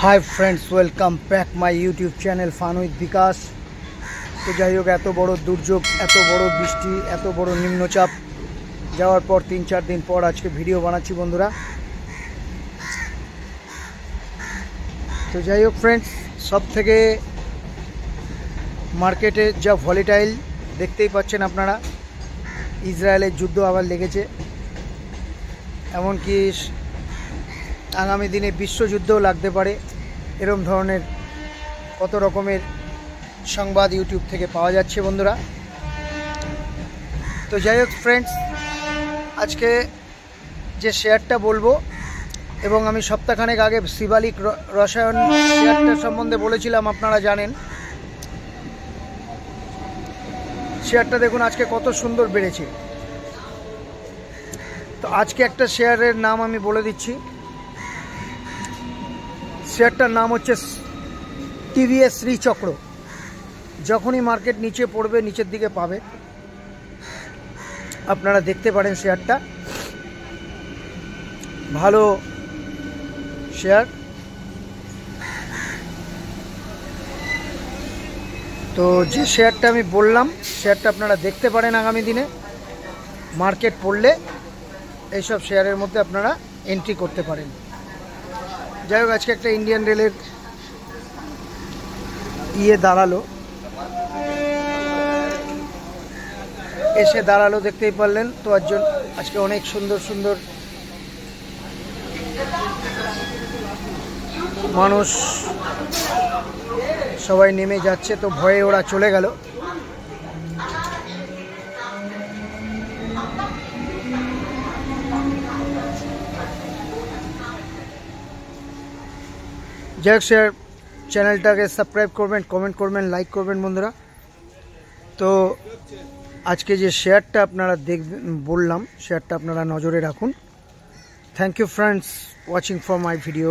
Hi friends, welcome back my YouTube channel फान with विकास। तो যাই হোক, এত বড় দুর্যোগ, এত বড় বৃষ্টি, এত বড় নিম্নচাপ যাওয়ার পর 3-4 দিন পর আজকে ভিডিও বানাচ্ছি বন্ধুরা। তো যাই হোক ফ্রেন্ডস, সব থেকে মার্কেটে যা ভলিটাইল দেখতেই পাচ্ছেন আপনারা। ইসরায়েলের যুদ্ধ আবার লেগেছে, এমনকি আগামী দিনে বিশ্বযুদ্ধও লাগতে পারে। এরকম ধরনের কত রকমের সংবাদ ইউটিউব থেকে পাওয়া যাচ্ছে বন্ধুরা। তো যাই হোক ফ্রেন্ডস, আজকে যে শেয়ারটা বলবো, এবং আমি সপ্তাহখানেক আগে শিবালিক রসায়ন শেয়ারটার সম্বন্ধে বলেছিলাম, আপনারা জানেন। শেয়ারটা দেখুন আজকে কত সুন্দর বেড়েছে। তো আজকে একটা শেয়ারের নাম আমি বলে দিচ্ছি। শেয়ারটার নাম হচ্ছে টিভিএস শ্রীচক্র। যখনই মার্কেট নিচে পড়বে, নিচের দিকে পাবে, আপনারা দেখতে পারেন শেয়ারটা ভালো শেয়ার। তো যে শেয়ারটা আমি বললাম, শেয়ারটা আপনারা দেখতে পারেন আগামী দিনে মার্কেট পড়লে এইসব শেয়ারের মধ্যে আপনারা এন্ট্রি করতে পারেন। যাই হোক, আজকে একটা ইন্ডিয়ান রেলের দাঁড়ালো, এসে দাঁড়ালো, দেখতেই পারলেন। তো আজকে অনেক সুন্দর সুন্দর মানুষ সবাই নেমে যাচ্ছে। তো ভয়ে ওরা চলে গেল। যাই হোক, শেয়ার চ্যানেলটাকে সাবস্ক্রাইব করবেন, কমেন্ট করবেন, লাইক করবেন বন্ধুরা। তো আজকে যে শেয়ারটা আপনারা দেখবেন বললাম, শেয়ারটা আপনারা নজরে রাখুন। Thank you friends watching for my video.